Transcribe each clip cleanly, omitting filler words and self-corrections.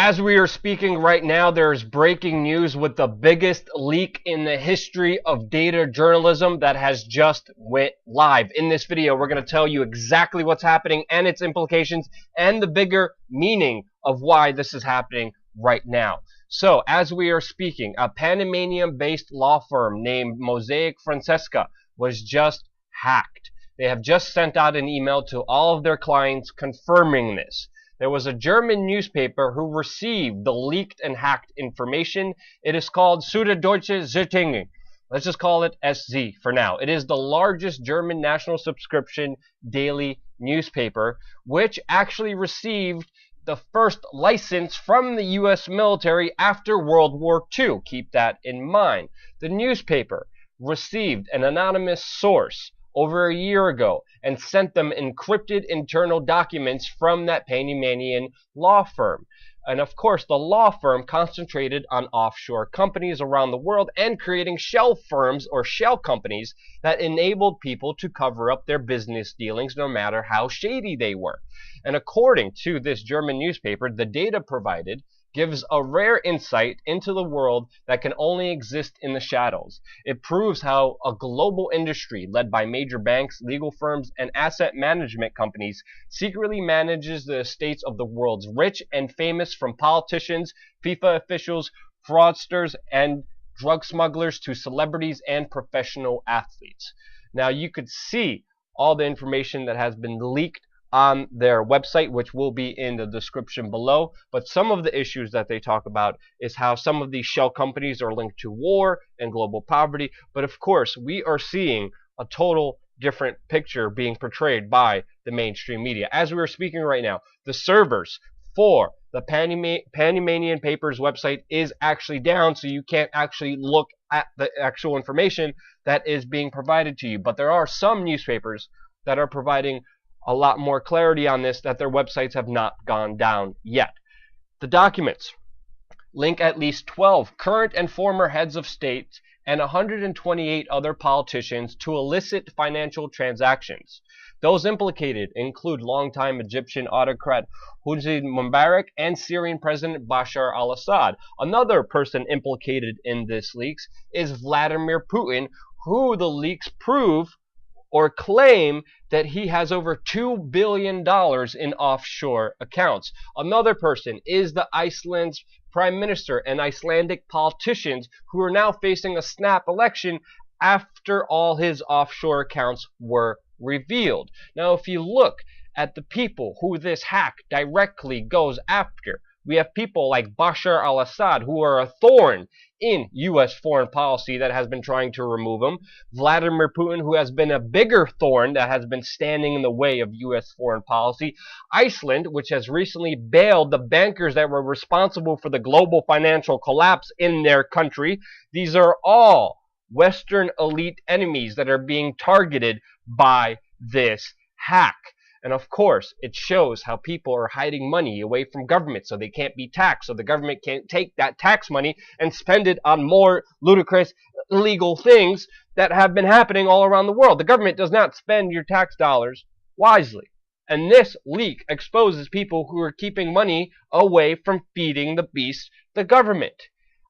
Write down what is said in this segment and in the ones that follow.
As we are speaking right now, there's breaking news with the biggest leak in the history of data journalism that has just went live. In this video, we're going to tell you exactly what's happening and its implications and the bigger meaning of why this is happening right now. So, as we are speaking, a Panamanian-based law firm named Mosaic Francesca was just hacked. They have just sent out an email to all of their clients confirming this. There was a German newspaper who received the leaked and hacked information. It is called Süddeutsche Zeitung. Let's just call it SZ for now. It is the largest German national subscription daily newspaper, which actually received the first license from the U.S. military after World War II. Keep that in mind. The newspaper received an anonymous source over a year ago and sent them encrypted internal documents from that Panamanian law firm. And of course, the law firm concentrated on offshore companies around the world and creating shell firms or shell companies that enabled people to cover up their business dealings no matter how shady they were. And according to this German newspaper, the data provided gives a rare insight into the world that can only exist in the shadows. It proves how a global industry led by major banks, legal firms, and asset management companies secretly manages the estates of the world's rich and famous, from politicians, FIFA officials, fraudsters, and drug smugglers to celebrities and professional athletes. Now you could see all the information that has been leaked on their website, which will be in the description below. But some of the issues that they talk about is how some of these shell companies are linked to war and global poverty. But of course, we are seeing a total different picture being portrayed by the mainstream media. As we are speaking right now, the servers for the Panamanian paper's website is actually down, so you can't actually look at the actual information that is being provided to you. But there are some newspapers that are providing a lot more clarity on this, that their websites have not gone down yet. The documents link at least 12 current and former heads of state and 128 other politicians to illicit financial transactions. Those implicated include longtime Egyptian autocrat Hosni Mubarak and Syrian President Bashar al-Assad. Another person implicated in this leaks is Vladimir Putin, who the leaks prove or claim that he has over $2 billion in offshore accounts. Another person is the Iceland's prime minister and Icelandic politicians who are now facing a snap election after all his offshore accounts were revealed. Now, if you look at the people who this hack directly goes after, we have people like Bashar al-Assad, who are a thorn in U.S. foreign policy that has been trying to remove him. Vladimir Putin, who has been a bigger thorn that has been standing in the way of U.S. foreign policy. Iceland, which has recently bailed the bankers that were responsible for the global financial collapse in their country. These are all Western elite enemies that are being targeted by this hack. And of course, it shows how people are hiding money away from government so they can't be taxed, so the government can't take that tax money and spend it on more ludicrous, illegal things that have been happening all around the world. The government does not spend your tax dollars wisely. And this leak exposes people who are keeping money away from feeding the beast, the government.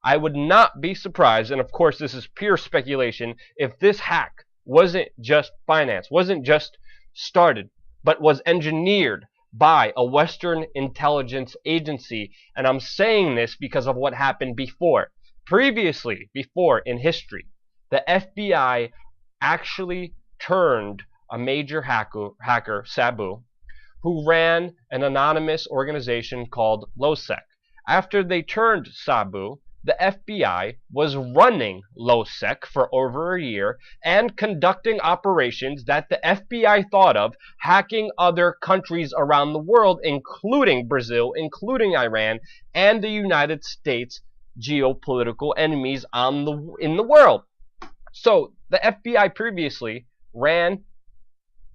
I would not be surprised, and of course this is pure speculation, if this hack wasn't just financed, wasn't just started, but was engineered by a Western intelligence agency. And I'm saying this because of what happened before. Previously, before in history, the FBI actually turned a major hacker, Sabu, who ran an anonymous organization called LOSEC. After they turned Sabu, the FBI was running LOSEC for over a year and conducting operations that the FBI thought of hacking other countries around the world, including Brazil, including Iran, and the United States geopolitical enemies in the world. So the FBI previously ran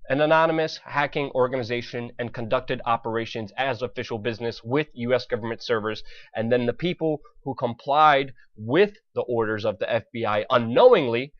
an anonymous hacking organization and conducted operations as official business with U.S. government servers, and then the people who complied with the orders of the FBI unknowingly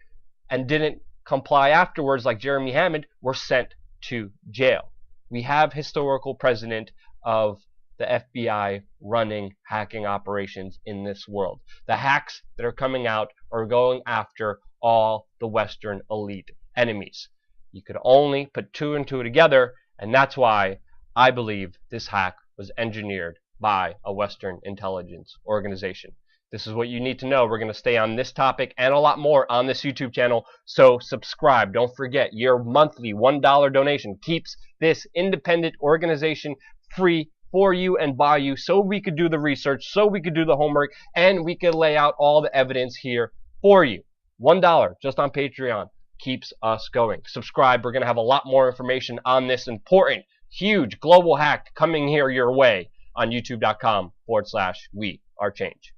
and didn't comply afterwards, like Jeremy Hammond, were sent to jail. We have historical precedent of the FBI running hacking operations in this world. The hacks that are coming out are going after all the Western elite enemies. You could only put two and two together, and that's why I believe this hack was engineered by a Western intelligence organization. This is what you need to know. We're going to stay on this topic and a lot more on this YouTube channel, so subscribe. Don't forget, your monthly $1 donation keeps this independent organization free for you and by you, so we could do the research, so we could do the homework, and we could lay out all the evidence here for you. $1 just on Patreon keeps us going. Subscribe. We're going to have a lot more information on this important, huge global hack coming here your way on youtube.com/we are change.